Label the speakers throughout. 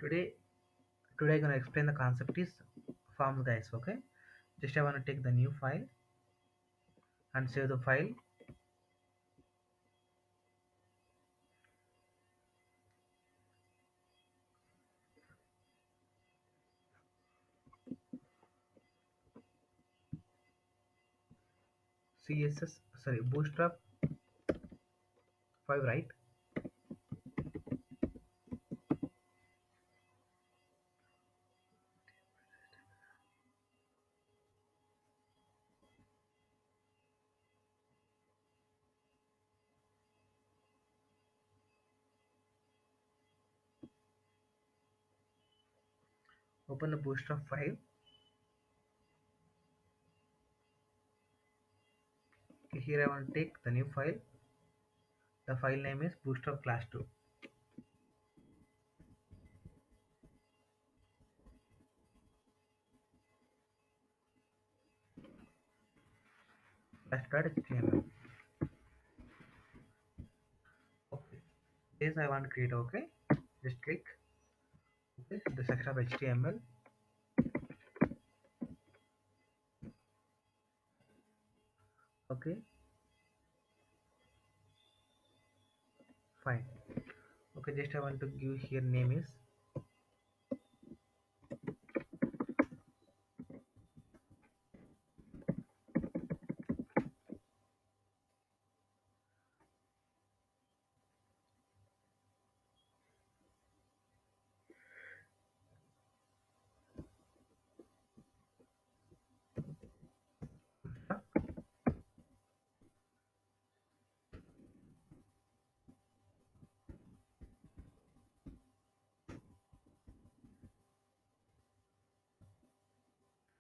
Speaker 1: today today I'm gonna explain the concept is forms, guys. Okay, just I want to take the new file and save the file. Css, sorry, Bootstrap 5, right? Open the Bootstrap 5. Okay, here I want to take the new file. The file name is Bootstrapclass2. Class.html. Okay, this I want to create. Okay, just click. Okay, the section of HTML. Okay, fine. Okay, just I want to give here name is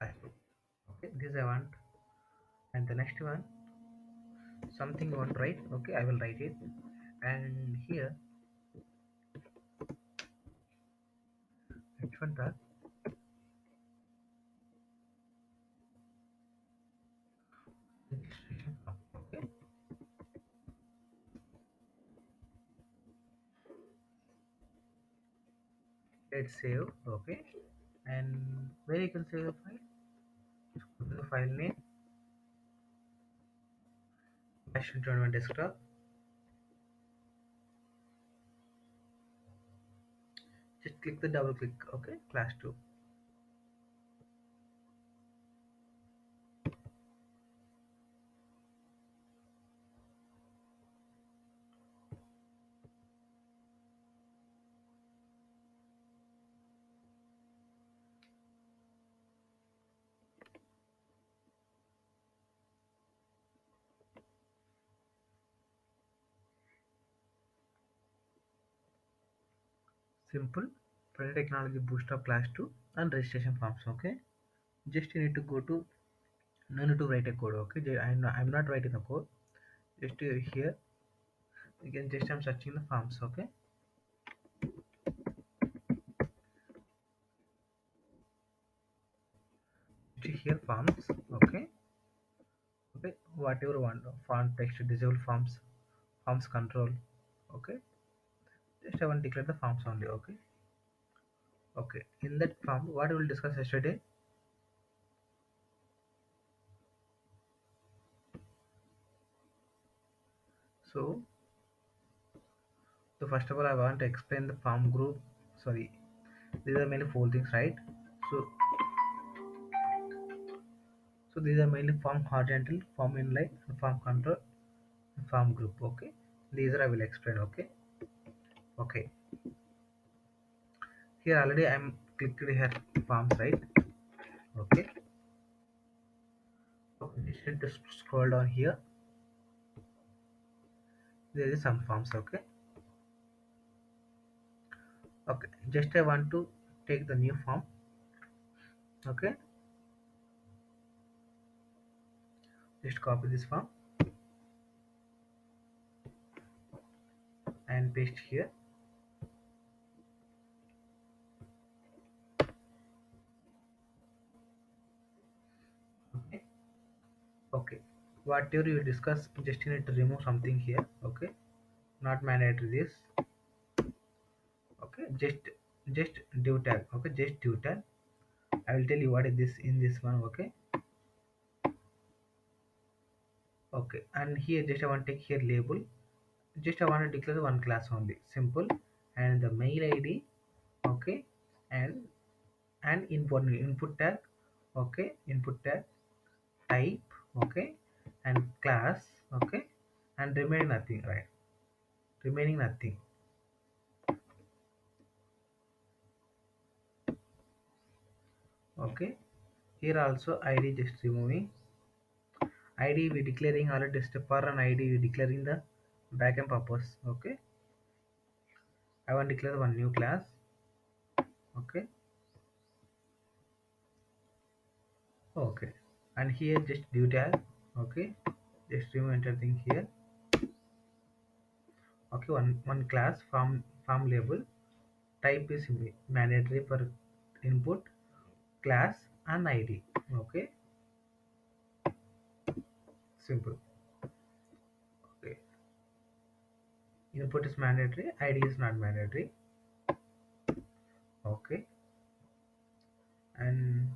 Speaker 1: file. Okay, this I want, and the next one something you want to write. Okay, I will write it, and here h1 tag registration form. Okay, let's save. Okay, and where you can save the file, go to the file name, I should join my desktop. Just click the double click. Okay, class 2. Simple product technology bootstrap class 2 and registration forms. Okay, just you need to go to, no need to write a code. Okay, I'm not writing the code. Just here you can just, I'm searching the forms. Okay, just here forms. Okay, okay, whatever one font text disable forms control. Okay, just I want to declare the forms only. Okay, okay, in that form what we will discuss yesterday. So first of all I want to explain the form group. Sorry, these are mainly four things, right? So these are mainly form horizontal, form inline, and form control, and form group. Okay, these are I will explain. Okay, okay, here already I'm clicked here forms, right? Okay, okay, just need to scroll down here. There is some forms. Okay, okay, just I want to take the new form. Okay, just copy this form and paste here. Okay, okay, whatever you discuss, just you need to remove something here. Okay, not mandatory this. Okay, just just div tag. Okay, just div tag. I will tell you what is this in this one. Okay, okay, and here just I want to take here label. Just I want to declare one class only, simple, and the mail ID. Okay, and input tag. Okay, input tag, type. Okay, and class. Okay, and remaining nothing, right? Remaining nothing. Okay, here also id just removing. ID we declaring already just for an ID we declaring the backend purpose. Okay, I want to declare one new class. Okay, okay, and here just div tag. Okay, just remove enter thing here. Okay, one class farm label, type is mandatory for input, class and ID. Okay, simple. Okay, input is mandatory, ID is not mandatory. Okay, and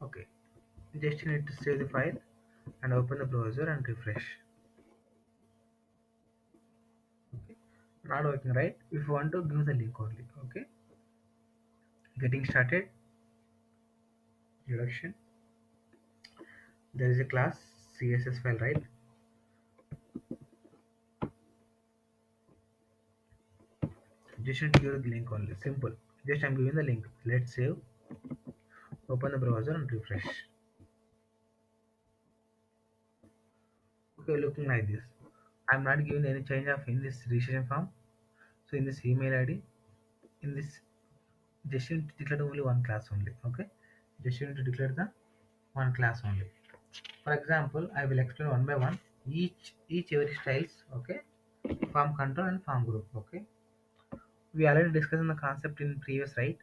Speaker 1: okay, just you need to save the file and open the browser and refresh. Okay, not working, right? If you want to give the link only. Okay, getting started. Introduction. There is a class css file, right? Just need to give the link only, simple. Just I'm giving the link. Let's save, open the browser and refresh. Okay, looking like this. I'm not giving any change of in this registration form. So in this email ID, in this, just you need to declare only one class only. Okay, just you need to declare the one class only. For example, I will explain one by one each every styles. Okay, form control and form group. Okay, we already discussed the concept in previous, right?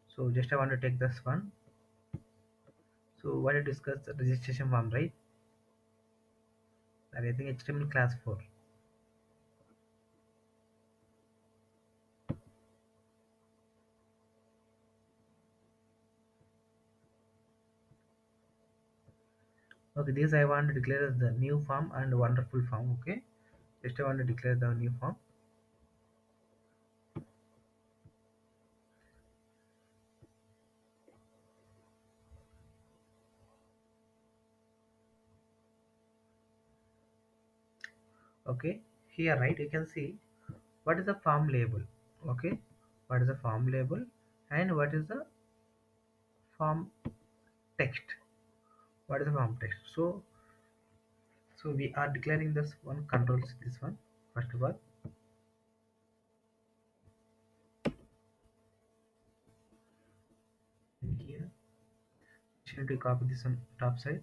Speaker 1: So just I want to take this one. So what I discussed the registration form, right? And I think HTML class 4. Okay, this I want to declare as the new form and wonderful form. Okay, just I want to declare the new form. Okay, here, right, you can see what is the form label. Okay, what is the form label and what is the form text. What is the form text? So we are declaring this one controls this one. First of all, in here, you need to copy this on top side.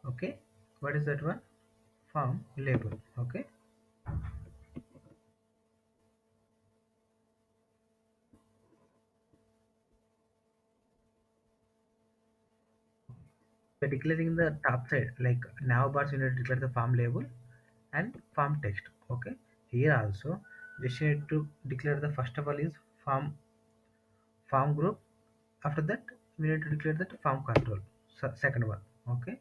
Speaker 1: Okay, what is that one? Form label. Okay, we're declaring the top side like now bars you need to declare the form label and form text. Okay, here also just you need to declare the first of all is form group. After that we need to declare that form control, second one. Okay,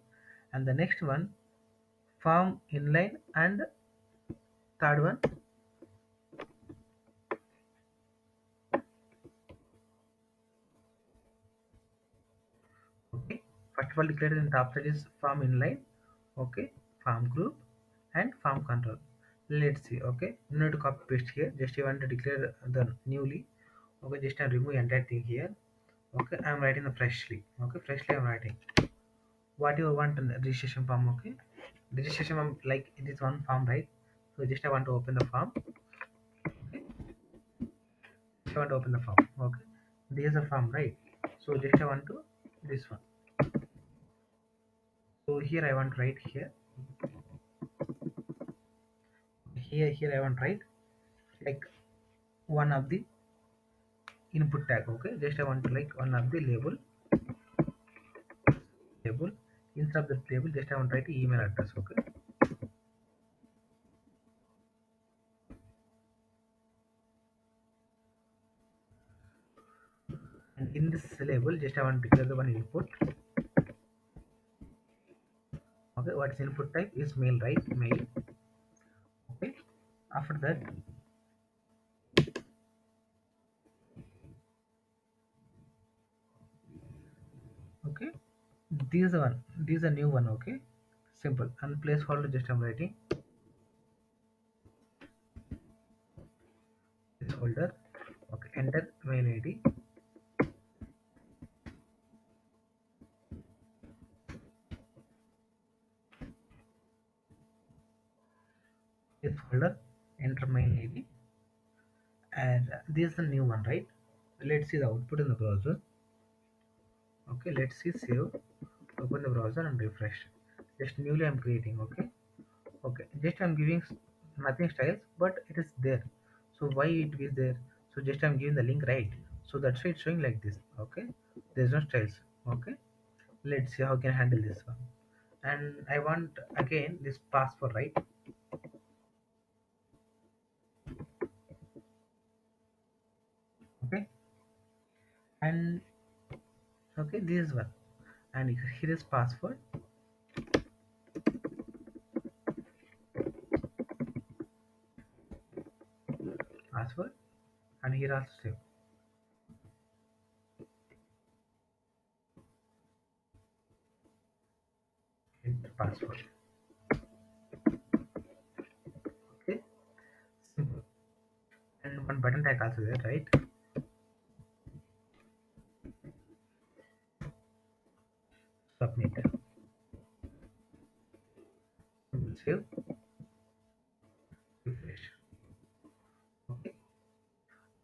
Speaker 1: and the next one form inline, and third one. Okay, first of all declared in top side is form inline. Okay, form group and form control. Let's see. Okay, you need to copy paste here. Just you want to declare the newly. Okay, just I remove entire thing here. Okay, I'm writing the freshly. Okay, freshly I'm writing what you want in the registration form. Okay, registration form like it is one form, right? So just I want to open the form. Okay, just I want to open the form. Okay, there's a form, right? So just I want to this one. So here I want to write here. Here I want to write like one of the input tag. Okay, just I want to like one of the label. table. Instead of the table, just I want to write email address. Okay. And in this label, just I want to declare the one input. Okay. What is input type is mail, right? Mail. Okay. After that, okay. This is the one. This is a new one. Okay. Simple. And placeholder, just I'm writing placeholder. Okay. Enter mail ID. Placeholder. Enter mail ID. And this is the new one, right? Let's see the output in the browser. Okay, let's see save. Open the browser and refresh. Just newly I'm creating. Okay. Okay, just I'm giving nothing styles, but it is there. So why it is there? So just I'm giving the link, right? So that's why it's showing like this. Okay, there's no styles. Okay, let's see how can I handle this one. And I want again this password, right? Okay, and okay, this is one, and here is password, password, and here also save enter password. Okay, simple. And one button tag also there, right? Submit. Save, refresh. Okay,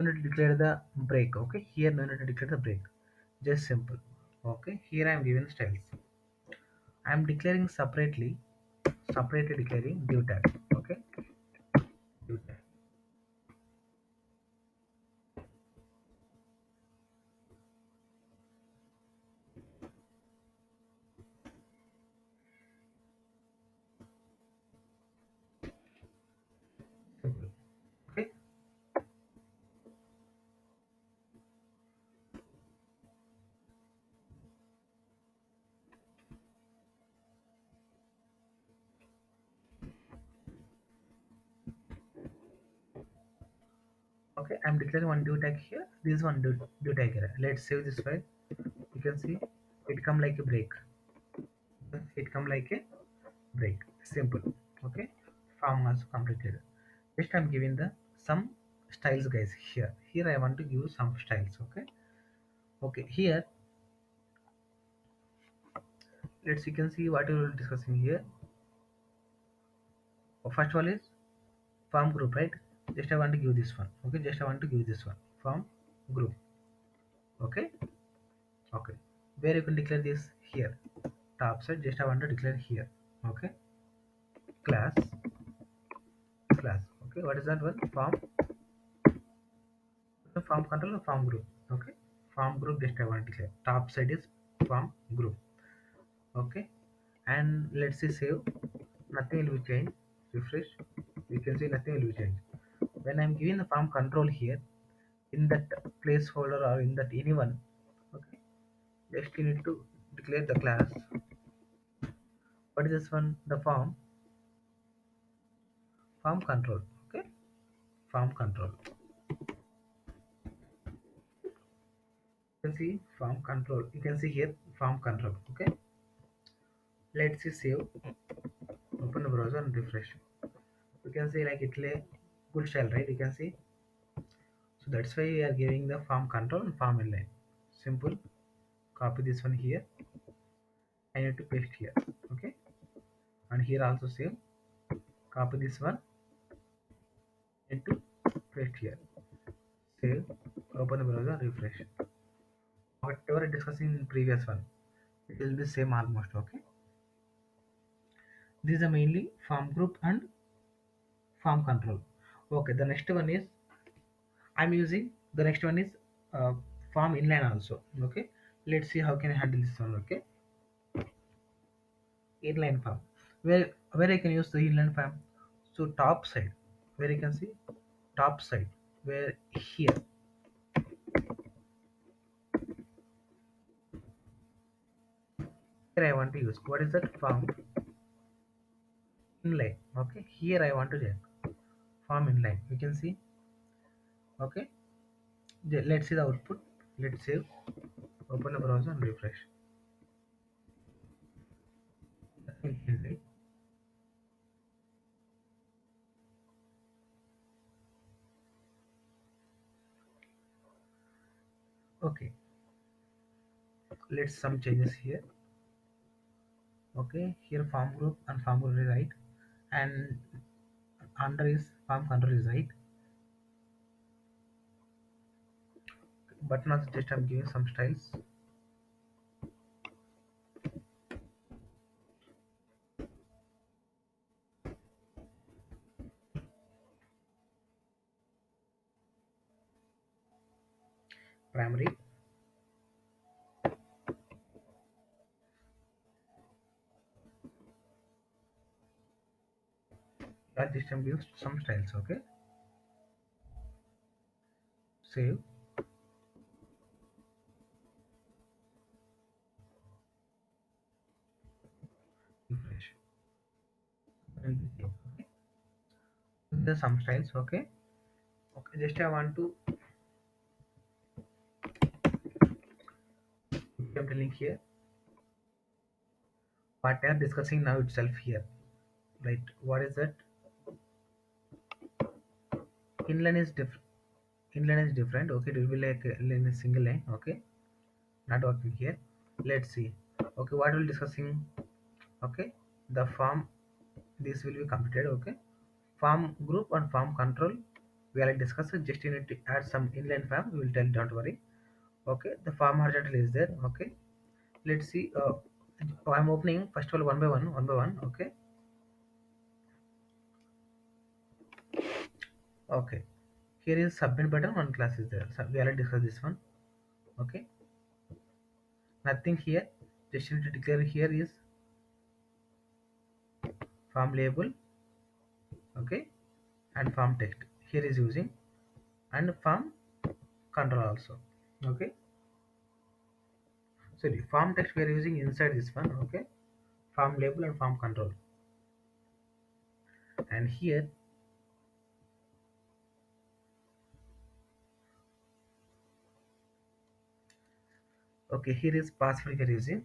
Speaker 1: no need to declare the break. Okay, here no need to declare the break, just simple. Okay, here I am giving styles. I am declaring separately declaring div tag. Okay, div tag. Simple. Okay, okay, I am declaring one div tag here, this one div tag here. Let's save this file. You can see it come like a break. It come like a break. Simple. Okay, form also completed. Just I'm giving the some styles, guys. Here I want to give some styles. Okay, okay, here let's, you can see what we will discussing here. First one is form group, right? Just I want to give this one. Okay, just I want to give this one form group. Okay, okay, where you can declare this here, top side. Just I want to declare here. Okay, class, class. Okay, what is that one? Form control or form group. Okay, form group, just I want to declare top side is form group. Okay, and let's see save. Nothing will be changed. Refresh. You can see nothing will be changed. When I'm giving the form control here, in that placeholder or in that anyone, okay, just you need to declare the class. What is this one? The form control. Okay, form control. You can see form control. You can see here form control. Okay, let's see save. Open the browser and refresh. You can see like it lay good shell, right? You can see. So that's why we are giving the form control and form inline. Simple. Copy this one here. I need to paste here. Okay, and here also save. Copy this one and to paste here. Save. Open the browser, refresh. Whatever I discussed in previous one, it will be same almost. Okay, these are mainly form group and form control. Okay, the next one is I'm using, the next one is uh, form inline also. Okay, let's see how can I handle this one. Okay, inline form, where I can use the inline form. So top side, where you can see top side, where here I want to use, what is that form inline. Okay, here I want to check form inline, you can see. Okay, let's see the output. Let's save, open the browser and refresh. Nothing changed, right? Okay, let's some changes here. Okay, here farm group and farm group is right, and under is farm control is right. But not just I'm giving some styles. Primary, that just I'm giving some styles. Okay, save, refresh, and save. Okay, there's some styles. Okay, okay. Just I want to I'm telling here what I am discussing now itself here. Right? What is that? Inline is different. Inline is different. Okay, it will be like in a single line. Okay, not working here. Let's see. Okay, what we'll discussing. Okay, the form, this will be completed. Okay, farm group and farm control we already discussed. Just you need to add some inline farm, we will tell, don't worry. Okay, the farm horizontal is there. Okay, let's see. I'm opening first of all one by one. Okay, okay, here is submit button, one class is there, so we already discussed this one. Okay, nothing here, just you need to declare here is farm label. Okay, and farm text here is using, and farm control also. Okay, sorry, farm text we are using inside this one. Okay, farm label and farm control, and here, okay, here is password we are using.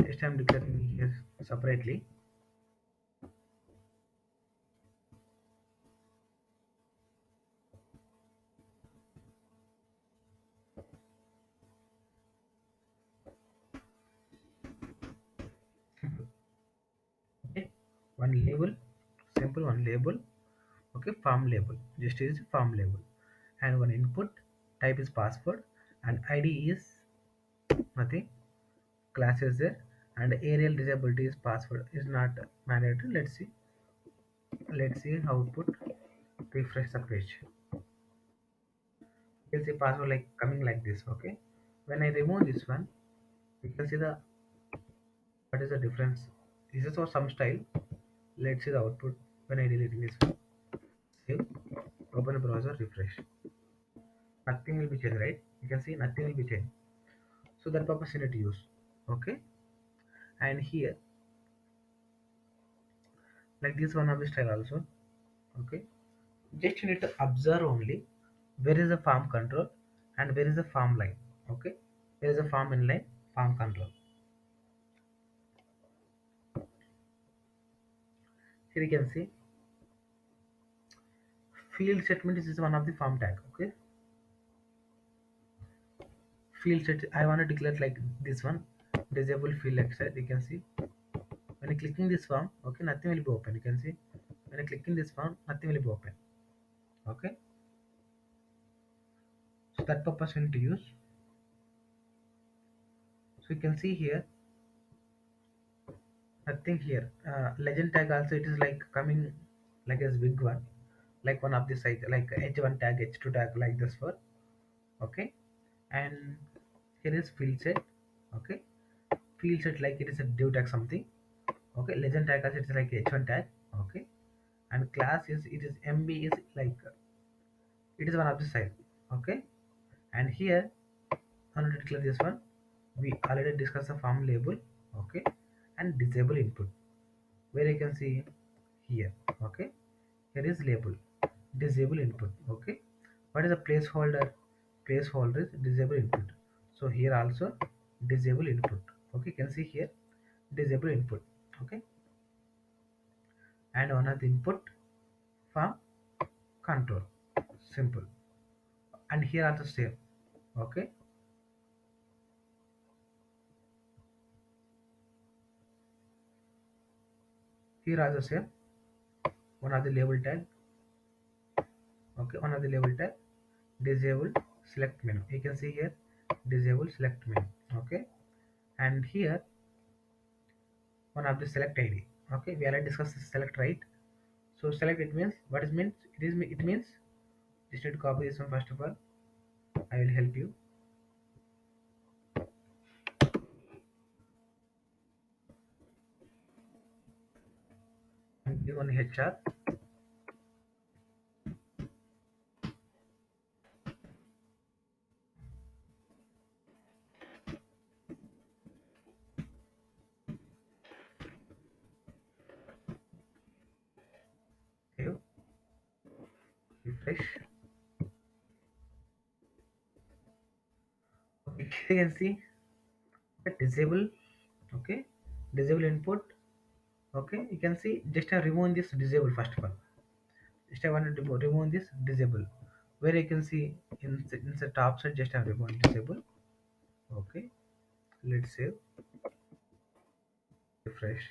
Speaker 1: Just I'm declaring here separately. Okay, one label, simple one label. Okay, farm label, just is farm label, and one input type is password, and ID is nothing, class is there, and aerial disability is password is not mandatory. Let's see output. Refresh the page, you'll see password like coming like this. Okay, when I remove this one, you can see the what is the difference. This is for some style. Let's see the output when I delete this one. Save, open the browser, refresh. Nothing will be changed, right? You can see nothing will be changed. So that purpose you need to use. Okay, and here like this one of the style also. Okay, just you need to observe only where is the farm control and where is the farm line. Okay, there is a farm inline, farm control. Here you can see field statement is one of the farm tag. Okay, field set I want to declare like this one, disable field exit. You can see when I clicking this form, okay, nothing will be open. You can see when I clicking this form, nothing will be open. Okay, so that purpose we need to use. So you can see here nothing here. Legend tag also it is like coming like as big one. like one of the site like h1 tag, h2 tag, like this for. Okay, and here is field set. Okay, field set like it is a div tag something. Okay, legend tag as it's like h1 tag. Okay, and class is it is mb is like it is one of the side. Okay, and here I want to declare this one. We already discussed the form label. Okay, and disable input where you can see here. Okay, here is label, disable input. Okay, what is a placeholder? Placeholder is disable input. So here also disable input. Okay, you can see here disable input. Okay, and one of the input from control, simple. And here also same. Okay, here also same, one of the label tag. Okay, one of the label tag, disable select menu. You can see here disable select menu. Okay, and here one of the select id. Okay, we already discussed the select, right? So select, it means what it means, it means just need to copy this one. First of all, I will help you. And this one HR. Save, refresh. Okay, you can see the disable. Okay, disable input. Okay, you can see just remove this disable. First of all, just I want to remove this disable, where you can see in the top side, just I remove disable. Okay, let's save, refresh.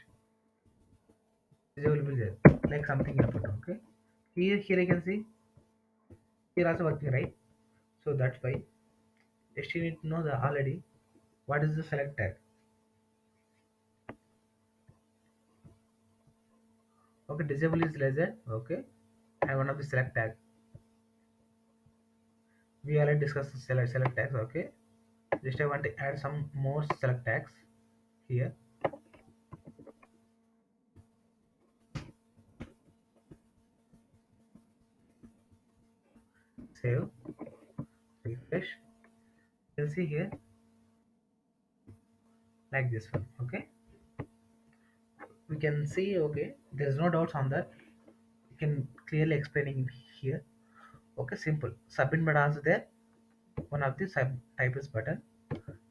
Speaker 1: Disable will be there like something input. Okay, here you can see here also working, right? So that's why just you need to know the already what is the select tag. Okay, disable is less than. Okay, and one of the select tag, we already discussed the select tags. Okay, just I want to add some more select tags here. Save, refresh. You'll see here like this one. Okay, we can see. Okay, there's no doubts on that. We can clearly explaining here. Okay, simple. Submit button also there. One of the sub type is button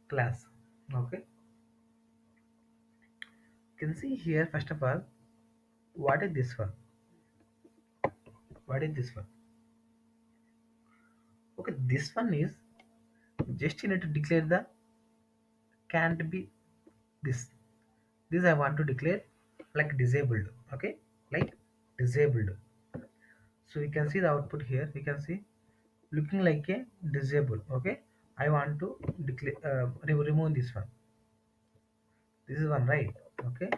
Speaker 1: class. Okay, you can see here first of all what is this one. What is this one? Okay, this one is just you need to declare the can't be this. This I want to declare like disabled. Okay, like disabled. So you can see the output here. You can see looking like a disable. Okay, I want to declare remove this one. This is one, right? Okay,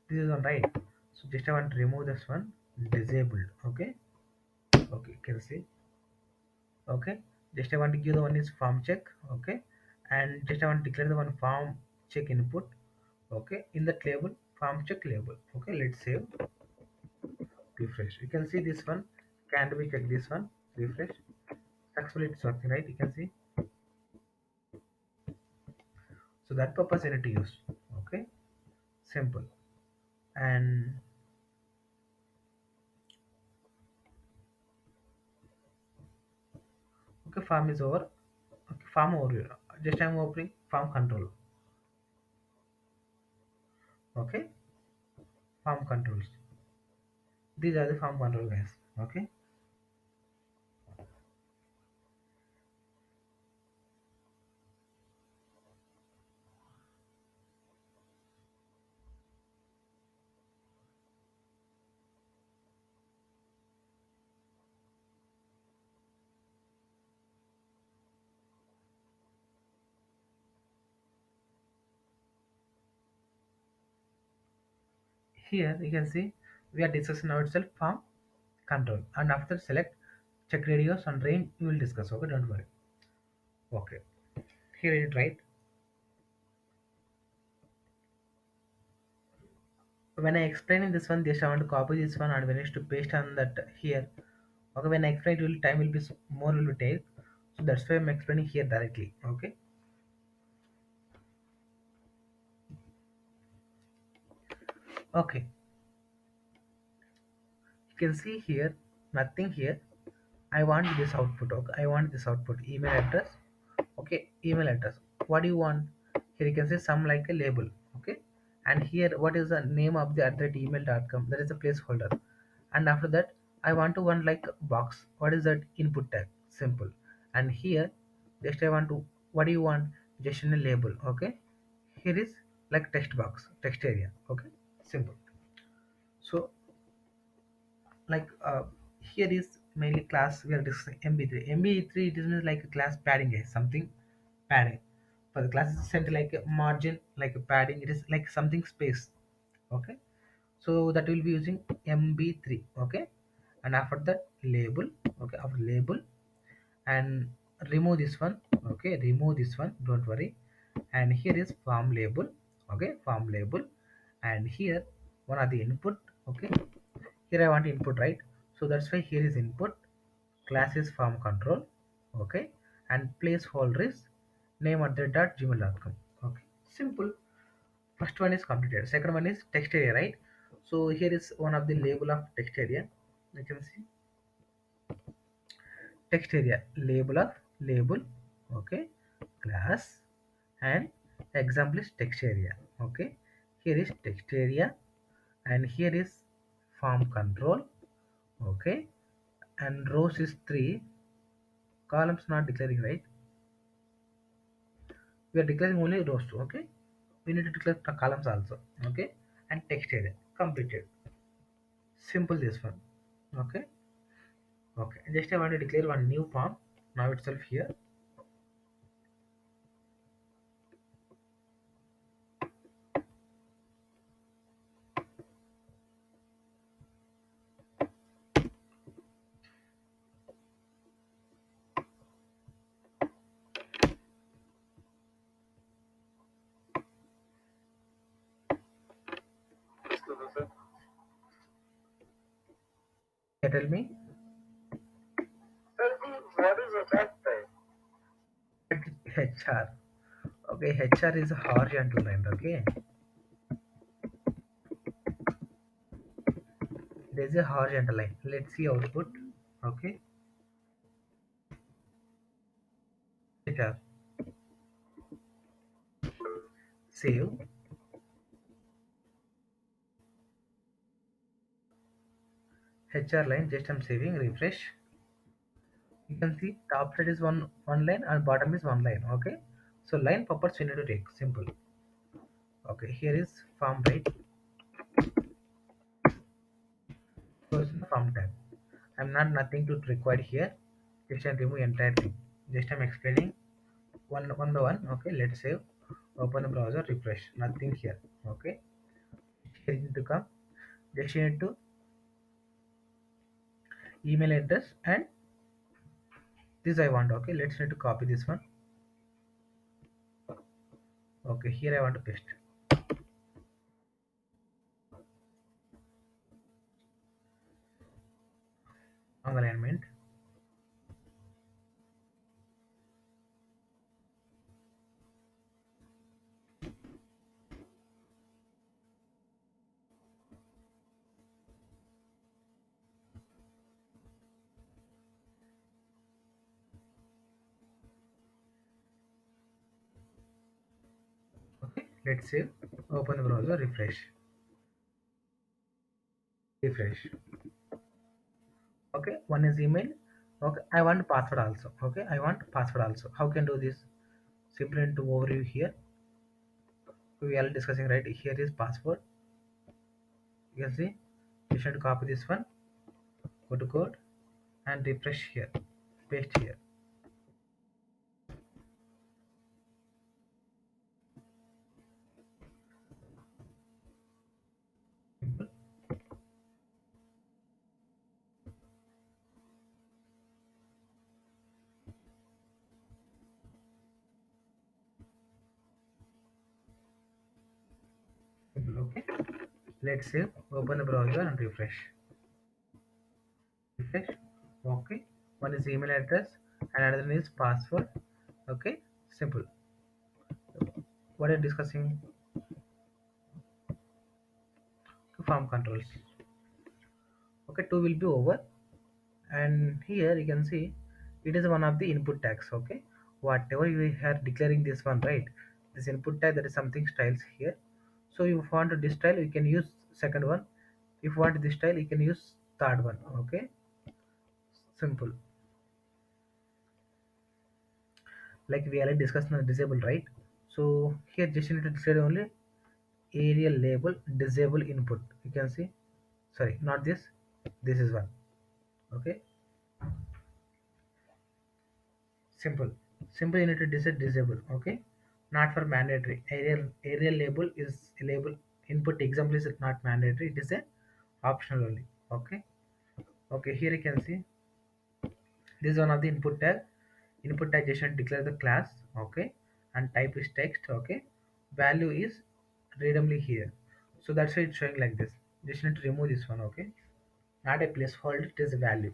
Speaker 1: this is one, right? So just I want to remove this one, disabled. Okay, okay, you can see. Okay, just I want to give the one is form check. Okay, and just I want to declare the one form check input. Okay, in that label form check label. Okay, let's save, refresh. You can see this one can we check this one, refresh. Successfully it's working, right? You can see. So that purpose I need to use. Okay, simple. And okay, farm is over. Okay, farm over here. Just I'm opening farm control. Okay, farm controls. These are the farm control guys. Okay, here you can see we are discussing now itself farm control, and after select check radius and range we will discuss. Okay, don't worry. Okay, here it right. When I explain in this one, just I want to copy this one and when to paste on that here. Okay, when I explain, it will time will be more will be take. So that's why I'm explaining here directly. Okay. Okay, you can see here nothing here. I want this output. Okay, I want this output email address. Okay, email address. What do you want? Here you can say some like a label. Okay, and here what is the name of the at email.com? That is a placeholder. And after that I want to one like box. What is that? Input tag. Simple. And here just I want to, what do you want? Just in a label. Okay, here is like text box, text area. Okay, simple. So like here is mainly class we are discussing mb3. Mb3 it is means like a class padding, is something padding. For the class is sent like a margin, like a padding, it is like something space. Okay, so that will be using mb3. Okay, and after that label. Okay, after label and remove this one. Okay, remove this one, don't worry. And here is form label. Okay, form label. And here one of the input. Okay, here I want input, right? So that's why here is input, class is form control. Okay, and placeholder is name at the dot gmail.com. Okay, simple. First one is completed, second one is text area, right? So here is one of the label of text area. You can see text area, label of label. Okay, class, and example is text area. Okay, here is text area, and here is form control. Okay, and rows is 3, columns not declaring, right? We are declaring only rows 2. Okay, we need to declare the columns also. Okay, and text area completed. Simple this one. Okay. Okay, just I want to declare one new form now itself here. Tell me. What is a that HR. Okay, HR is a horizontal line. Okay, there's a horizontal line. Let's see output. Okay, HR, save. HR line, just I'm saving, refresh. You can see top side is one line and bottom is one line. Okay, so line purpose we need to take simple. Okay, here is form, right? So it's the form tab. I'm not nothing to required here. Just I remove entire thing. Just I'm explaining one by one. Okay, let's save. Open the browser, refresh. Nothing here. Okay, here you need to come. Just you need to email address and this I want. Okay, let's need to copy this one. Okay, here I want to paste on alignment. Okay, let's save. Open the browser, refresh. Refresh. Okay, one is email. Okay, I want password also. Okay, I want password also. How can do this? Simply into overview here. We are discussing, right? Here is password. You can see. You should copy this one. Go to code and refresh here. Paste here. Simple. Okay, let's save, open the browser and refresh. Okay, one is email address and another is password. Okay, simple. What are discussing? Form controls. Okay, two will be over, and here you can see it is one of the input tags. Okay, whatever you are declaring this one, right? This input tag, that is something styles here. So if you want this style, you can use second one. If you want this style, you can use third one. Okay, simple. Like we already discussed on disable, right? So here just need to declare only area label disable input. You can see, sorry, not this, this is one. Okay, simple. Simple, you need to disable. Okay, not for mandatory. Area label is label input example is not mandatory, it is a optional only. Okay, okay, here you can see this is one of the input tag. Input tag just declare the class. Okay, and type is text. Okay, value is randomly here, so that's why it's showing like this. Just need to remove this one. Okay, not a placeholder, it is a value.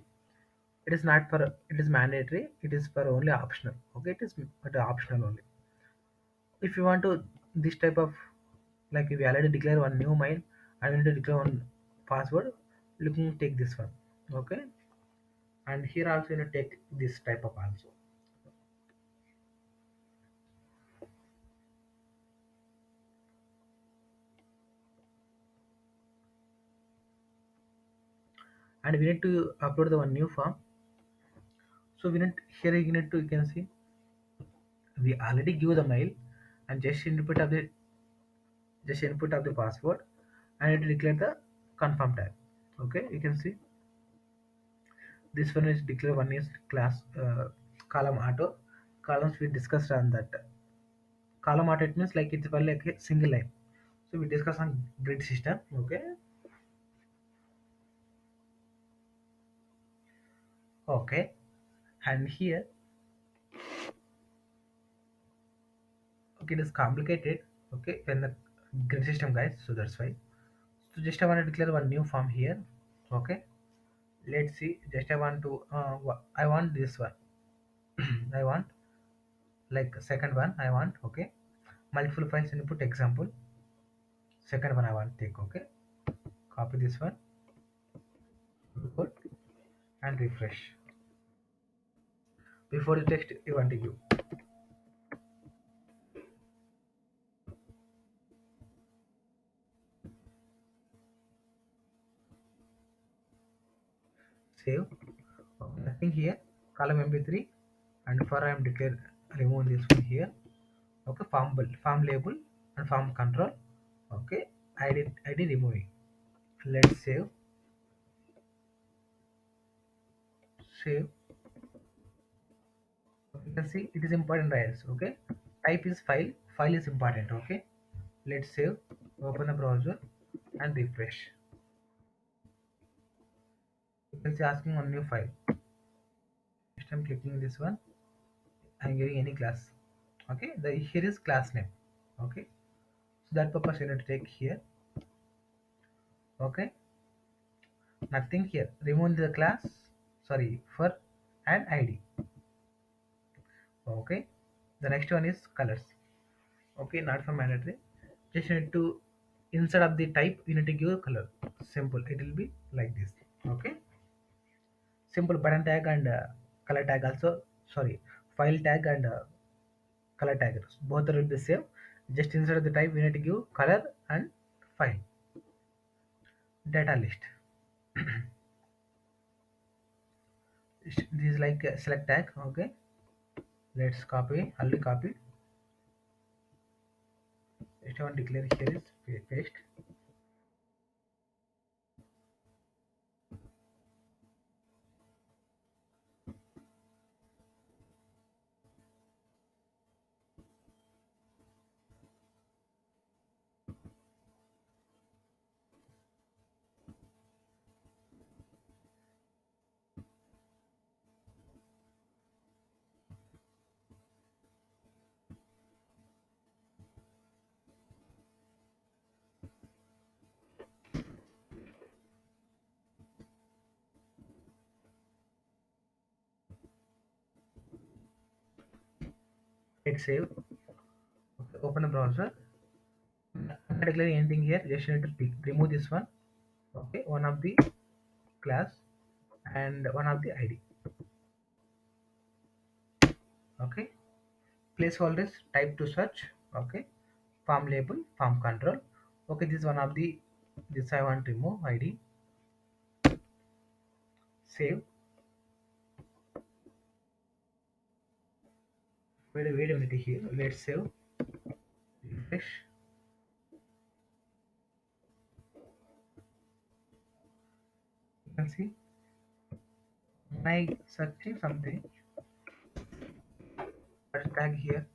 Speaker 1: It is not for, it is mandatory, it is for only optional. Okay, it is but optional only. If you want to this type of, like if you already declare one new mail, I want to declare one password, you can take this one. Okay, and here also you need to take this type of also. And we need to upload the one new form. So we need, here you need to, you can see we already give the mail, and just input of the password, and it declare the confirm tag. Okay, you can see this one is declare, one is class column auto. Columns we discussed on that. Column auto, it means like it's for like a single line. So we discuss on grid system. Okay, okay, and here, okay, it is complicated. Okay, when the grid system, guys, so that's why. So just I want to declare one new form here. Okay, let's see. Just I want to I want this one. I want like second one I want. Okay, multiple files input example. Second one I want take. Okay, copy this one, put and refresh. Before the text you want to give, save. Okay, nothing here. Column mp3, and for I am declare remove this one here. Okay, form label and form control. Okay, id removing. Let's save. You can see it is important, right? Okay, type is file is important. Okay, let's save, open the browser and refresh. You can see asking on new file. Next I'm clicking this one, I'm giving any class. Okay, the here is class name. Okay, so that purpose you need to take here. Okay, nothing here, remove the class, sorry, for and id. Okay, the next one is colors. Okay, not for mandatory, just need to, instead of the type you need to give a color. Simple, it will be like this. Okay, simple button tag and color tag also, sorry, file tag and color tag, both will be same. Just instead of the type we need to give color and file. Data list. This is like a select tag. Okay, let's copy, already copied. Just want to declare here is paste. hit save. Okay, open the browser. I'm not declaring anything here, just need to remove this one. Okay, one of the class and one of the id. Okay, placeholders type to search. Okay, form label, form control. Okay, this is one of the, this I want to remove id. Save. Wait a minute here, let's save. Refresh. You can see when I searching something, tag here,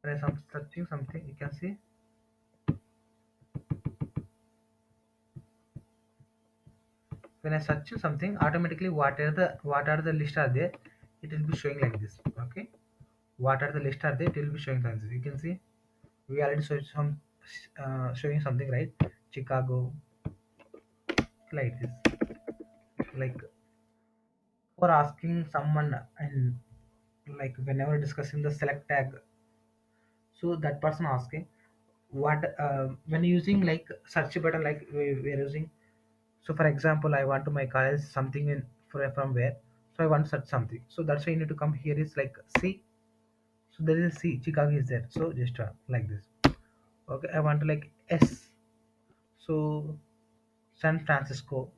Speaker 1: when I searching something, you can see when I search something, automatically what are the list are there, it will be showing like this. Okay, what are the list are there, it will be showing like this. You can see we already saw some showing something, right? Chicago, like this. Like for asking someone, and like whenever discussing the select tag, so that person asking what when using like search button, like we are using. So for example, I want to my college something in from where, so I want to search something, so that's why you need to come here is like C. So there is a C, Chicago is there, so just like this. Okay, I want to like S, so San Francisco,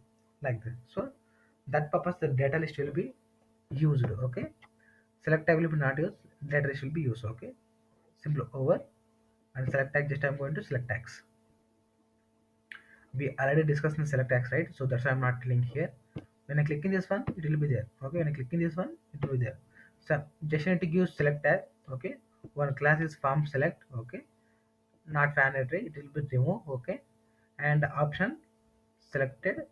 Speaker 1: like this. So that purpose the data list will be used. Okay, select tag will be not used, data list will be used. Okay, simple over, and select tag, just I'm going to select tags. We already discussed in select tags, right? So that's why I'm not telling here. When I click in this one, it will be there. Okay, when I click in this one, it will be there. So just need to give select tag. Okay, one class is form select. Okay, not fan array, it will be remove. Okay, and option selected.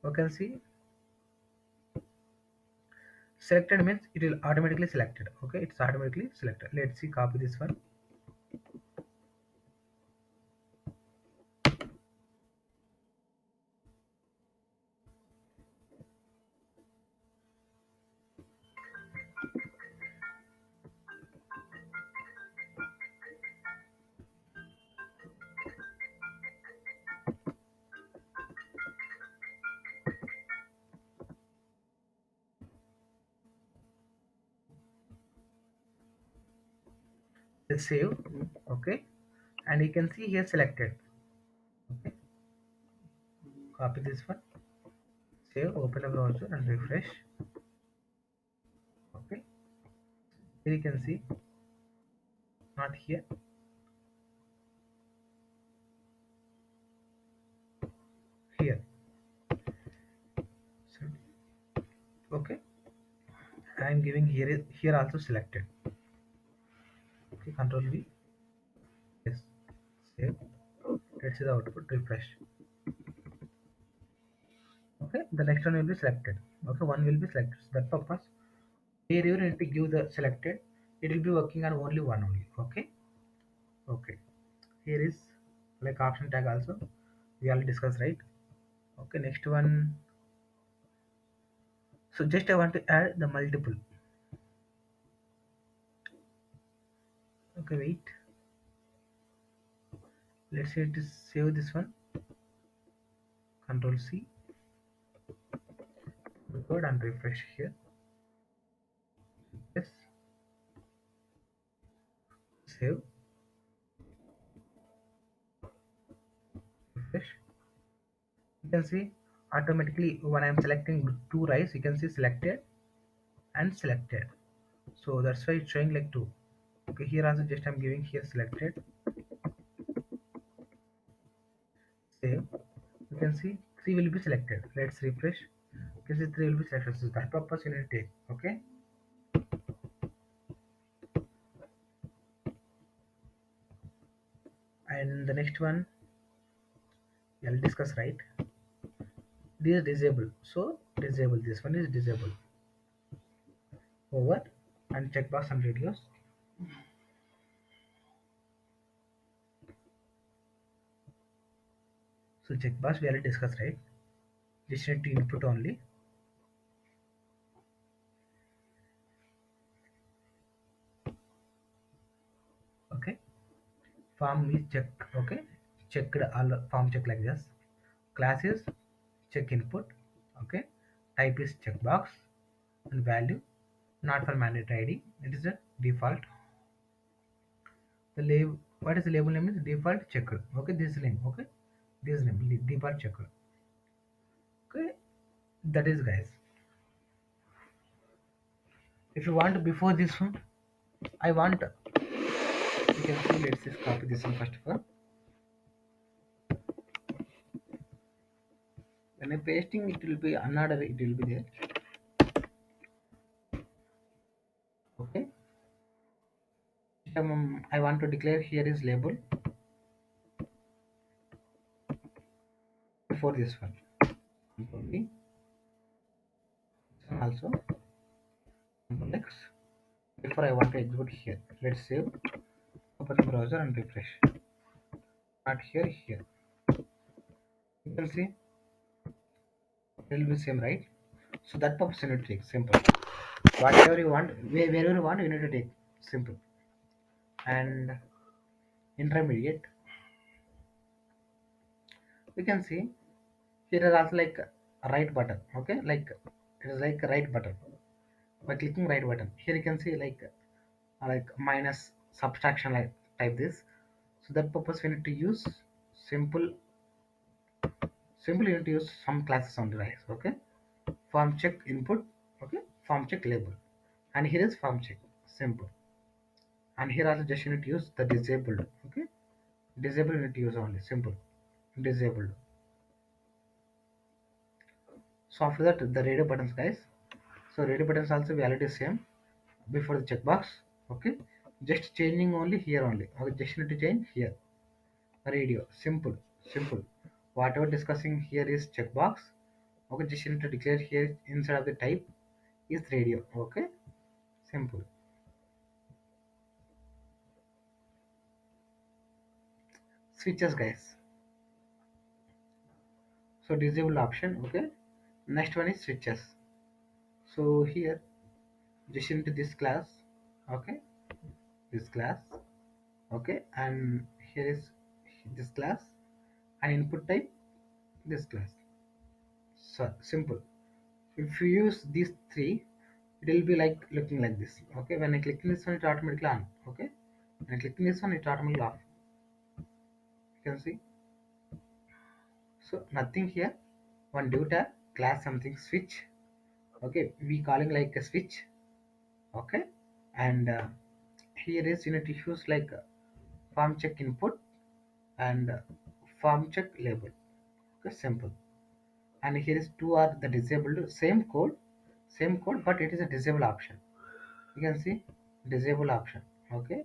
Speaker 1: You can see selected means it will automatically selected. Okay, it's automatically selected. Let's see, copy this one. Let's save. Okay, and you can see here selected. Okay, copy this one, save, open the browser and refresh. Okay, here you can see, not here, here. So, okay, I am giving here also selected. Okay, control V. Yes, save. Let's see the output, refresh. Okay, the next one will be selected. Okay, one will be selected. So that purpose, here you need to give the selected, it will be working on only one only. Okay, okay, here is like option tag also, we already discussed, right? Okay, next one. So just I want to add the multiple. Okay, wait, let's say it is save this one, control C, record and refresh here. Yes, save, refresh. You can see automatically when I'm selecting two rice, you can see selected and selected. So that's why it's showing like two. Okay, here also just I'm giving here selected, save. You can see three will be selected. Let's refresh. You can see three will be selected. So that purpose you need to take. Okay. And the next one I'll discuss, right? This is disable. So disable. This one is disable. Over, and checkbox and radios. So checkbox we already discussed, right? Just need to input only. Form is check, okay, checked all form check like this. Class is check input, okay. Type is checkbox, and value not for mandatory id, it is a default. The label, what is the label name is default checker, okay. This name, okay, this name default checker, okay. That is guys. If you want before this one, I want, you can see, let's just copy this one first of all. When I pasting, it will be another, it will be there, okay. I want to declare here is label before this one, okay. Also next, before I want to execute here, let's save, open the browser and refresh. Not here, here. You can see it will be same, right? So that purpose you need to take simple. Whatever you want, wherever you want, you need to take simple. And intermediate, we can see here is also like a right button, okay? Like it is like a right button. By clicking right button, here you can see like minus subtraction, like type this. So that purpose we need to use simple. Simple you need to use some classes on device, okay. Form check input, okay. Form check label, and here is form check simple. And here also just you need to use the disabled, okay. Disabled you need to use only simple disabled. So after that the radio buttons guys. So radio buttons also we already same before the checkbox, okay. Just changing only here only, okay. Just need to change here radio simple, simple. Whatever discussing here is checkbox, okay. Just need to declare here inside of the type is radio, okay. Simple. Switches guys. So disable option, okay. Next one is switches. So here just into this class, okay. This class, okay. And here is this class, and input type this class. So simple. If you use these three, it will be like looking like this, okay. When I click in this one, it automatically on, okay. When I click in this one, it automatically off, you can see. So nothing here. One div tag class something switch, okay. We calling like a switch, okay. And here is you need to use like form check input and form check label, okay. Simple. And here is two are the disabled, same code, but it is a disable option, you can see disable option, okay.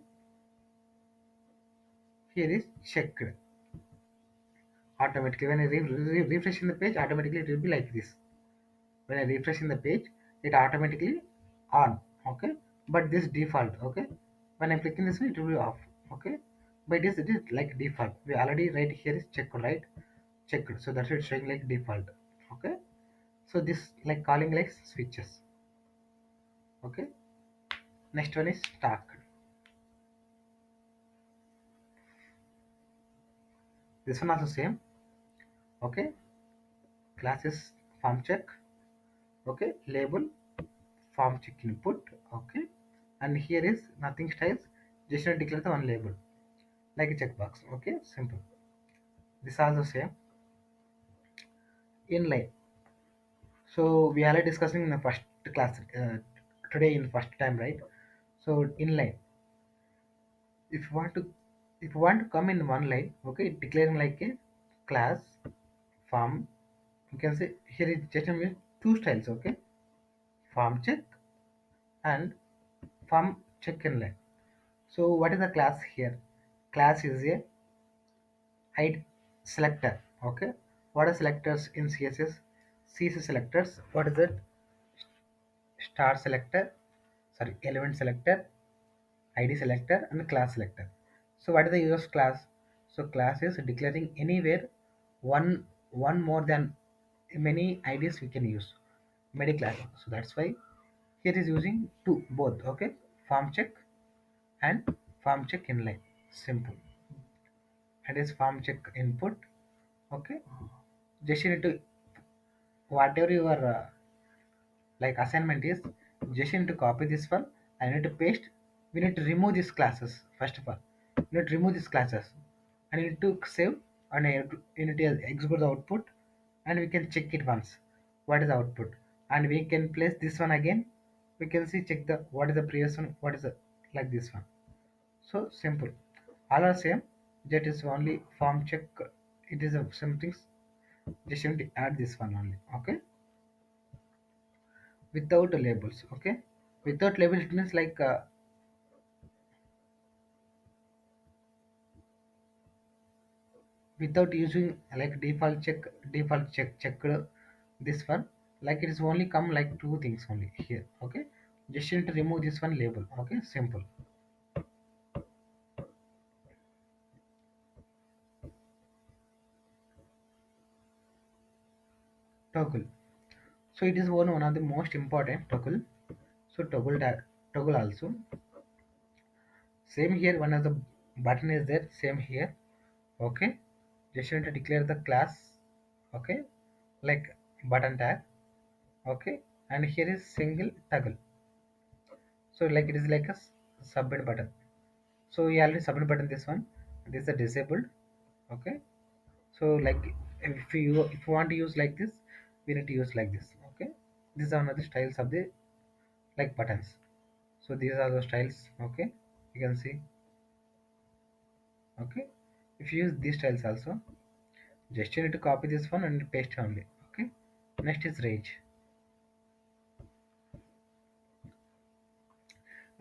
Speaker 1: Here is checked automatically. When I refresh in the page, automatically it will be like this. When I refresh in the page, it automatically on, okay. But this default, okay. When I'm clicking this one, it will be off, okay. But it is like default. We already right here is checked, right? Checked, so that's why it's showing like default, okay. So this like calling like switches, okay. Next one is stack. This one also same, okay. Class is form check, okay. Label form check input, okay. And here is nothing styles, just need to declare the one label like a checkbox, okay. Simple. This also same. Inline. So we are discussing in the first class today in first time, right? So inline. If you want to, if you want to come in one line, okay, declaring like a class form. You can say here is just two styles, okay. Form check and form check inline. So what is the class here? Class is a id selector, okay. What are selectors in CSS? CSS selectors. What is it? Star selector, sorry, element selector, id selector, and class selector. So what is the use of class? So class is declaring anywhere one more than many IDs we can use many classes. So that's why here is using two both, okay. Form check and form check inline, simple. and is form check input. Okay, just you need to whatever your like assignment is, just you need to copy this one and you need to paste. We need to remove these classes first of all. You need to remove these classes and you need to save, and you need to export the output, and we can check it once what is the output, and we can place this one again. We can see check the what is the previous one, what is the like this one. So simple, all are same. That is only form check. It is a something. Just you need to add this one only. Okay, without labels. Okay, without labels it means like without using like default check this one, like it is only come like two things only here. Okay, just you need to remove this one label. Okay, simple. Toggle, so it is one of the most important toggle. So toggle also same here, one of the button is there, same here. Okay, just you need to declare the class. Okay, like button tag. Okay, and here is single toggle. So like it is like a submit button. So we already submit button this one. This is a disabled. Okay, so like if you want to use like this, we need to use like this. Okay, these are another styles of the like buttons. So these are the styles. Okay, you can see. Okay, if you use these styles also, just you need to copy this one and paste only. Okay, next is range.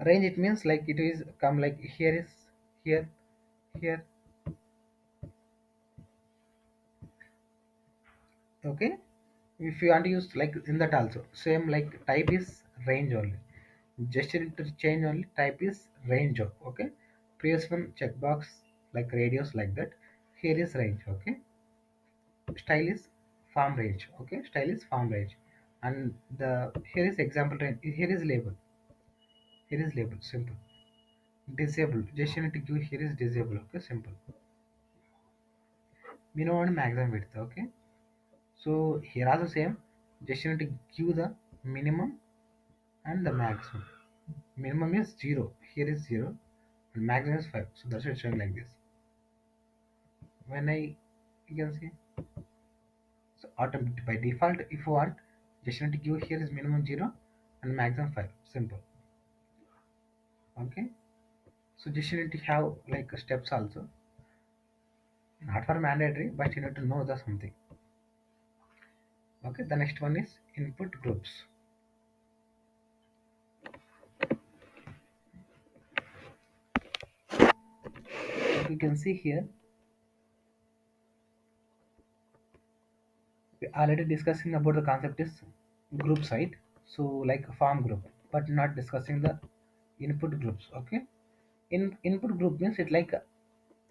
Speaker 1: Range, it means like it is come like here is here, here. Okay, if you want to use like in that also same, like type is range only. Just you need to change only type is range. Okay, previous one checkbox like radius like that. Here is range. Okay, style is farm range. Okay, style is farm range, and the here is example range. Here is label. Here is label. Simple. Disable, just you need to give here is disable. Okay, simple. Minimum and maximum width. Okay, so here also same, just you need to give the minimum and the maximum. Minimum is 0, here is 0, and maximum is 5. So that's why it's showing like this. When I, you can see, so automatic by default, if you want, just you need to give here is minimum 0 and maximum 5. Simple. Okay, so just you need to have like steps also, not for mandatory, but you need to know the something. Okay, the next one is input groups. Like you can see here, we already discussing about the concept is group side. So like a farm group, but not discussing the input groups. Okay, in input group means it like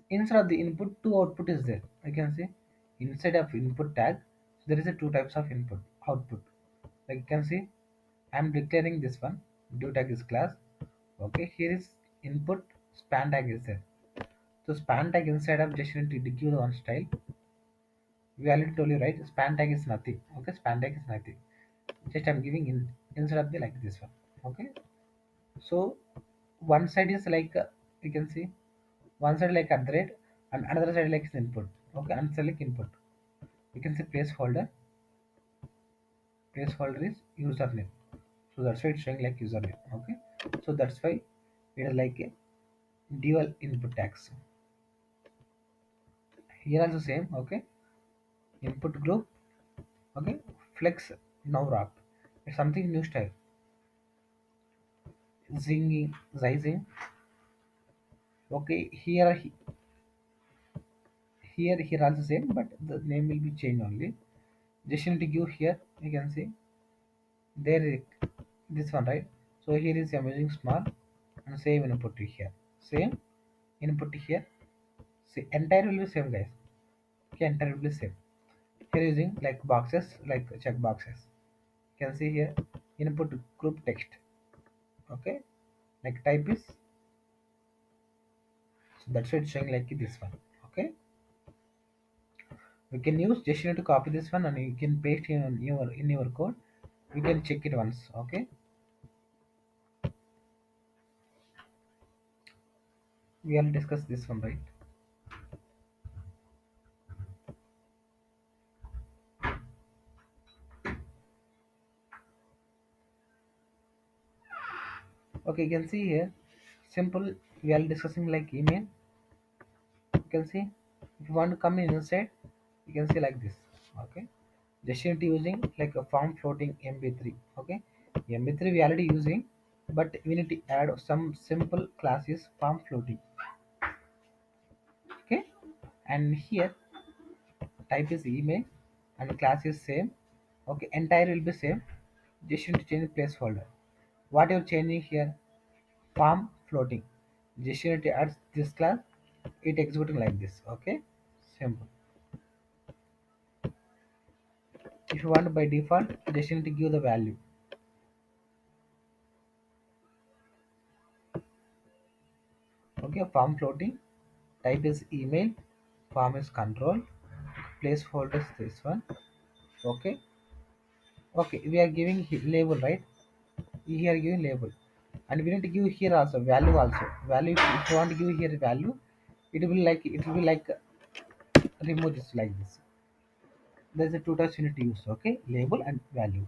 Speaker 1: instead of the input, two output is there. I can say inside of input tag there is a two types of input output. Like you can see, I'm declaring this one, due tag is class. Okay, here is input, span tag is there. So span tag inside of just need to give the one style. We already told you, right? Span tag is nothing. Okay, span tag is nothing. Just I'm giving in instead of the like this one. Okay, so one side is like you can see, one side like at the rate, and another side like is input. Okay, and select input. You can see placeholder. Placeholder is username. So that's why it's showing like username. Okay, so that's why it is like a dual input tags. Here also same. Okay, input group. Okay, flex now wrap. It's something new style. Zinging, zizing. Okay, here also same, but the name will be changed only. Just need to give here, you can see there this one, right? So here is I'm using small and same input here, same input here. See, entire will be same, guys. Okay, entire will be same. Here using like boxes, like check boxes. You can see here input group text. Okay, like type is, so that's why it's showing like this one. Okay, You can use, just you need to copy this one and you can paste in your code. You can check it once. Okay, we will discuss this one, right? Okay, you can see here, simple. We are discussing like email. You can see, if you want to come in inside, you can see like this. Okay, just you need to using like a form floating mb3. Okay, mb3 we already using, but we need to add some simple classes form floating. Okay, and here type is email and class is same. Okay, entire will be same. Just you need to change the placeholder. What you're changing here, form floating. Just you need to add this class, it executing like this. Okay, simple. If you want by default, just you need to give the value. Okay, form floating, type is email, form is control, placeholder is this one. Okay, okay, we are giving label, right? Here giving label, and we need to give here also value also. Value, if you want to give here value, it will be like remove this like this. There's a two types you need to use. Okay, label and value.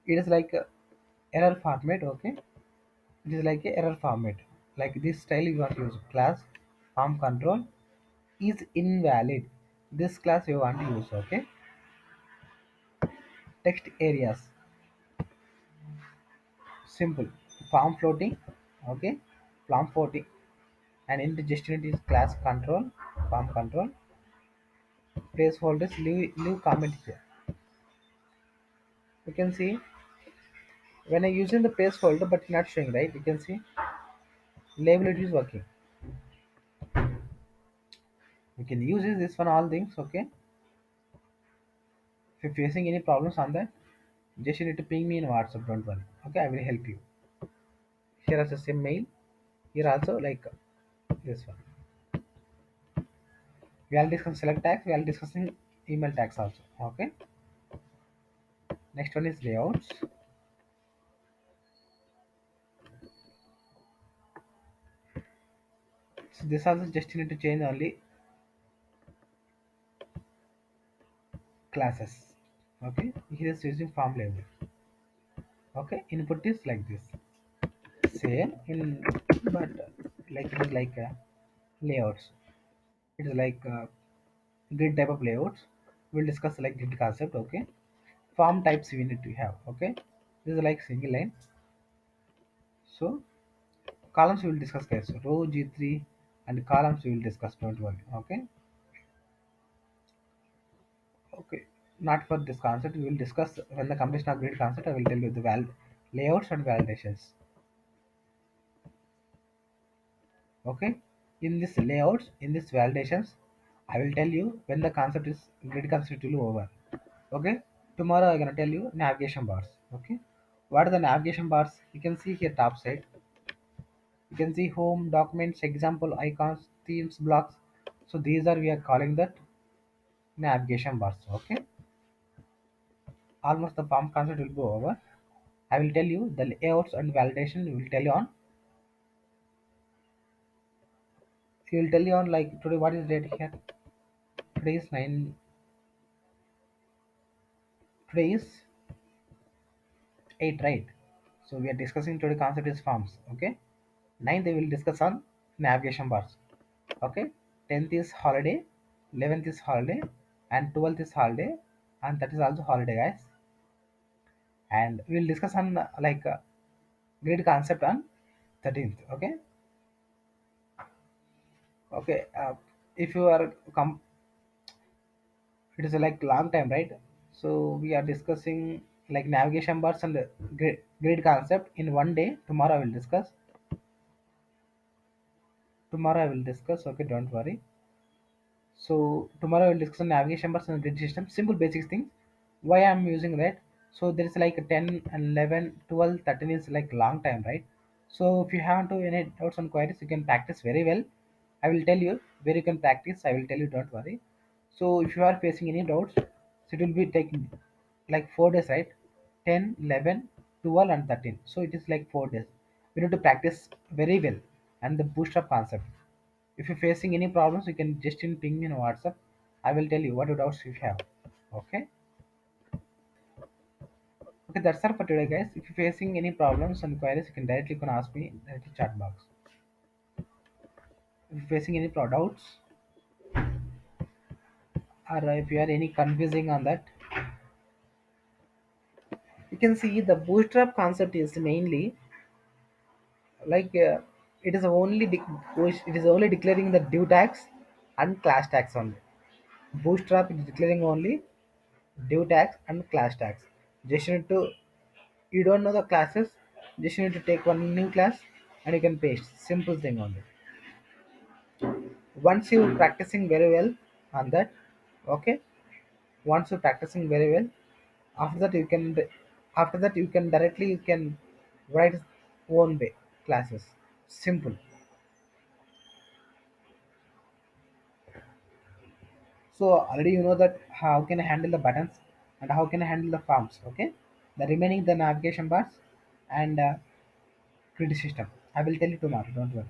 Speaker 1: It is like a error format. Okay, it is like a error format. Like this style you want to use. Class form control is invalid. This class you want to use. Okay, text areas, simple, form floating. Okay, form floating, and in the gestionate is class control, form control, placeholders, leave comment here. You can see when I using the placeholder but not showing, right? You can see label it is working. You can use this one all things. Okay, if you're facing any problems on that, just you need to ping me in WhatsApp. Don't worry. Okay, I will help you. Here is the same mail. Here also like this one. We are discussing select tags. We are discussing email tags also. Okay. Next one is layouts. So this also just you need to change only classes. Okay. Here is using form label. Okay. Input is like this. Same in, but like it is like layouts. It is like grid type of layouts. We'll discuss like grid concept. Okay. Form types we need to have. Okay. This is like single line. So columns we will discuss guys. Row G3 and columns we will discuss. Don't worry. Okay. Okay. Not for this concept. We will discuss when the completion of grid concept. I will tell you the layouts and validations. Okay. In this layouts, in this validations, I will tell you when the concept is grid concept will be over. Okay. Tomorrow I'm gonna tell you navigation bars. Okay. What are the navigation bars? You can see here top side. You can see home, documents, example, icons, themes, blocks. So these are we are calling that navigation bars. Okay. Almost the form concept will go over. I will tell you the layouts and validation. We will tell you on. We will tell you on like today. What is date here? Today is 9. Today is 8, right? So we are discussing today concept is forms. Okay. 9th we will discuss on navigation bars. Okay. 10th is holiday, 11th is holiday, and 12th is holiday, and that is also holiday, guys. And we will discuss on like grid concept on 13th. Okay. Okay. If you are it is like long time, right? So we are discussing like navigation bars and grid concept in one day. Tomorrow I will discuss. Tomorrow I will discuss. Okay, don't worry. So tomorrow I will discuss on navigation bars and grid system. Simple basic things. Why I'm using that? So there is like 10 and 11, 12, 13 is like long time, right? So if you have to any doubts on queries, you can practice very well. I will tell you where you can practice. I will tell you, don't worry. So if you are facing any doubts, so it will be taking like 4 days, right? 10, 11, 12, and 13. So it is like 4 days. We need to practice very well and the bootstrap concept. If you're facing any problems, you can just ping me on WhatsApp. I will tell you what doubts you have. Okay. Okay, that's all for today, guys. If you're facing any problems and queries, you can directly can ask me in the chat box. If you're facing any doubts, or if you are any confusing on that, you can see the bootstrap concept is mainly like it is only it is only declaring the div tags and class tags only. Bootstrap is declaring only div tags and class tags. Just need to, you don't know the classes, just need to take one new class and you can paste. Simple thing only. Once you practicing very well on that, okay, once you practicing very well, after that you can, after that you can directly you can write own way classes. Simple. So already you know that how can I handle the buttons and how can I handle the forms. Okay, the remaining the navigation bars and grid system I will tell you tomorrow, don't worry.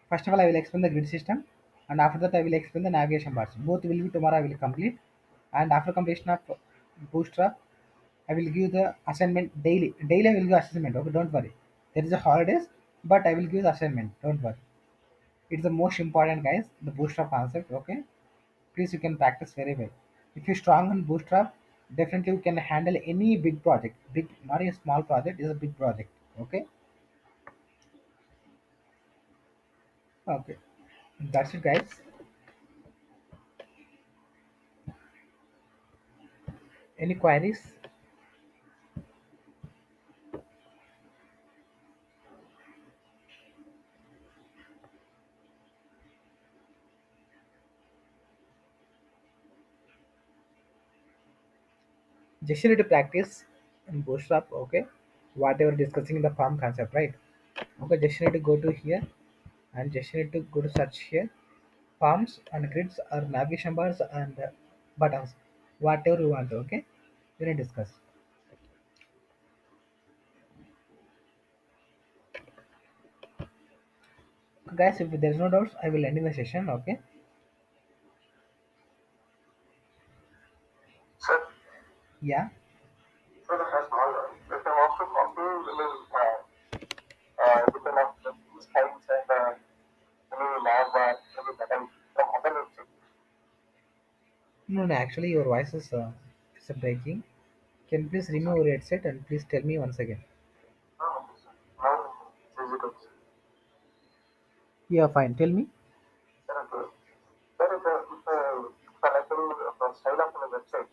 Speaker 1: First of all, I will explain the grid system, and after that, I will explain the navigation bars. Both will be tomorrow. I will complete, and after completion of Bootstrap, I will give the assignment daily. Daily, I will give assignment. Okay, don't worry. There is a holidays, but I will give the assignment. Don't worry. It's the most important, guys. The Bootstrap concept. Okay, please you can practice very well. If you're strong on Bootstrap, definitely you can handle any big project. Big, not a small project. It's a big project. Okay. Okay. That's it, guys. Any queries? Just you need to practice in Bootstrap, okay? Whatever discussing the form concept, right? Okay, just you need to go to here and just you need to go to search here. Forms and grids or navigation bars and buttons, whatever you want, okay? You need to discuss. Guys, if there's no doubts, I will end in the session, okay? Sir, yeah. Sir, it has small. If I want to copy, depend on the styles and any lab any button from other website. No, no, actually, your voice is breaking. Can you please remove your headset and please tell me once again? Oh, okay, sir. Now, is it okay? Yeah, fine. Tell me. Sir, sir, if I like to sign up on a website,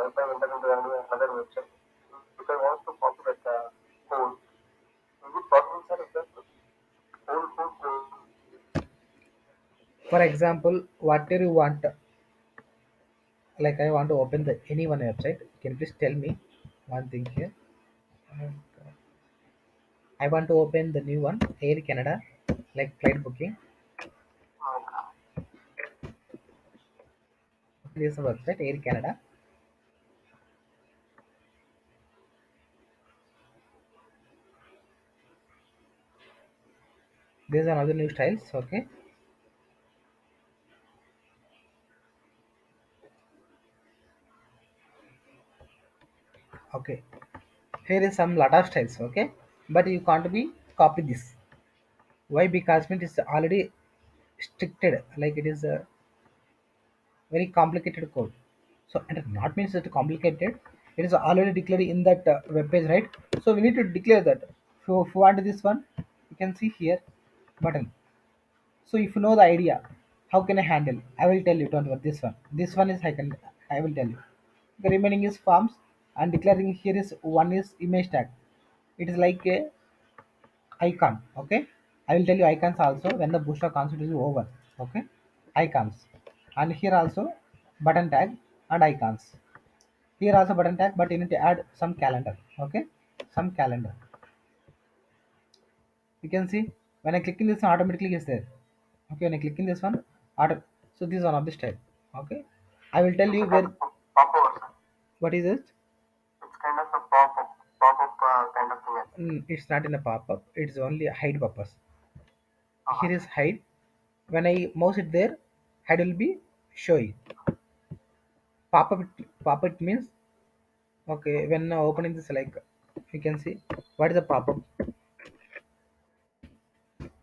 Speaker 1: if I enter into another website, if I want to copy that code, is it possible, sir, if that code? For example, whatever you want, like I want to open the any one website, can you please tell me one thing here? And, I want to open the new one, Air Canada, like flight booking. This is the website, Air Canada. These are another new styles, okay? Okay. Here is some lot of styles, okay? But you can't be copy this. Why? Because it is already stricted, like it is a very complicated code. So and it not means it's complicated. It is already declared in that web page, right? So we need to declare that. So if you want this one, you can see here button. So if you know the idea, how can I handle? I will tell you. Don't worry. This one. This one is I can. I will tell you. The remaining is forms and declaring here is one is image tag. It is like a icon. Okay. I will tell you icons also when the booster concept is over. Okay. Icons. And here also button tag and icons. Here also button tag, but you need to add some calendar. Okay. Some calendar. You can see when I click in this one, automatically is there. Okay, when I click in this one, auto, so this is one of the style. Okay, I will tell you where. What is it? It's kind of a pop-up kind of thing. It's not in a pop-up. It's only a hide purpose. Here is hide. When I mouse it there, hide will be showing. Pop-up means okay. When opening this, like you can see, what is the pop-up?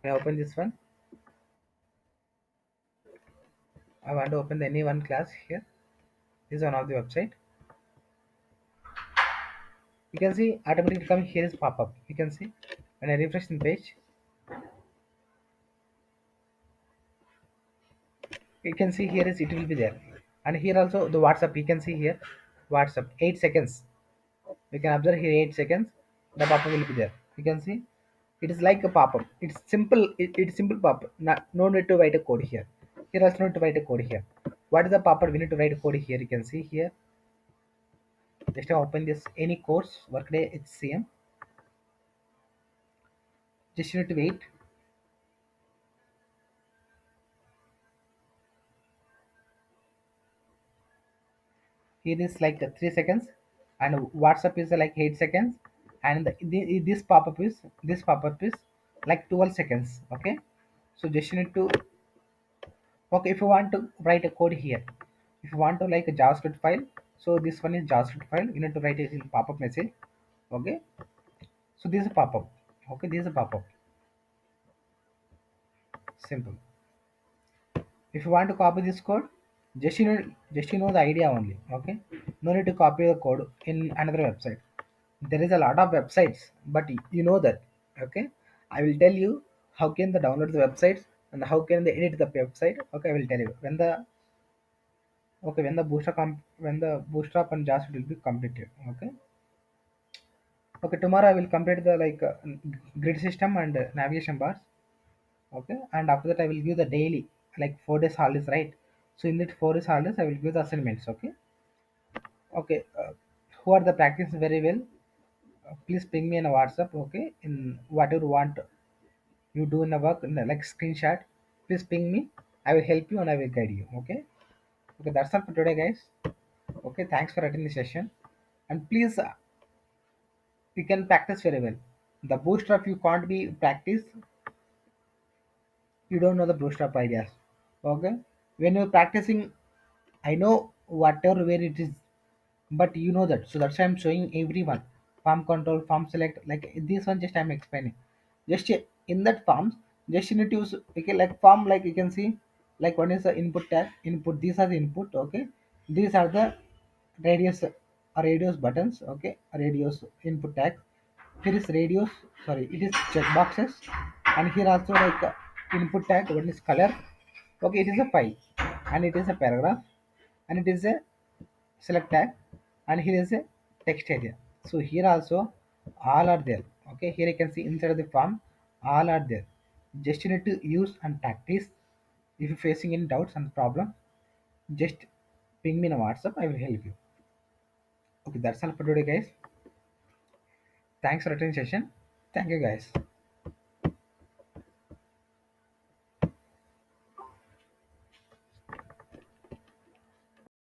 Speaker 1: When I open this one, I want to open the any one class here. This is one of the website. You can see automatically come here is pop-up. You can see when I refresh the page, you can see here is it will be there, and here also the WhatsApp. You can see here WhatsApp 8 seconds. We can observe here 8 seconds. The pop-up will be there. You can see it is like a pop-up. It's simple. It's simple pop-up. No need to write a code here. Here also need to write a code here. What is the pop-up? We need to write a code here. You can see here. Just open this any course Workday HCM. Just need to wait. Here is like 3 seconds, and WhatsApp is like 8 seconds, and this pop-up is like 12 seconds. Okay, so just need to okay. If you want to write a code here, if you want to like a JavaScript file, so this one is JavaScript file. You need to write it in pop-up message. Okay, so this is a pop-up. Okay, this is a pop-up. Simple. If you want to copy this code, just you know the idea only. Okay, no need to copy the code in another website. There is a lot of websites, but you know that. Okay, I will tell you how can they download the websites and how can they edit the website. Okay, I will tell you when the okay when the bootstrap and JavaScript will be completed. Okay, tomorrow I will complete the like grid system and navigation bars. Okay, and after that I will give the daily like 4 days holidays, right? So in that 4 days holidays I will give the assignments. Okay, who are the practice very well, please ping me in a WhatsApp. Okay, in whatever you want you do in the work in the, like screenshot, please ping me. I will help you and I will guide you. Okay, that's all for today, guys. Okay, thanks for attending the session, and please you can practice very well. The bootstrap you can't be practice, you don't know the bootstrap ideas. Okay, when you're practicing, I know whatever where it is, but you know that. So that's why I'm showing everyone. Farm control, farm select, like this one just I'm explaining. Just in that farms, just you need to use okay, like farm, like you can see, like one is the input tag, input, these are the input, okay. These are the radius buttons, okay, radius input tag. Here is radius, sorry, it is checkboxes, and here also like input tag, one is color, okay, it is a file, and it is a paragraph, and it is a select tag, and here is a text area. So here also all are there. Okay, here you can see inside of the form all are there. Just you need to use and practice. If you're facing any doubts and problem, just ping me in a WhatsApp, I will help you. Okay, that's all for today, guys. Thanks for attending session. Thank you, guys.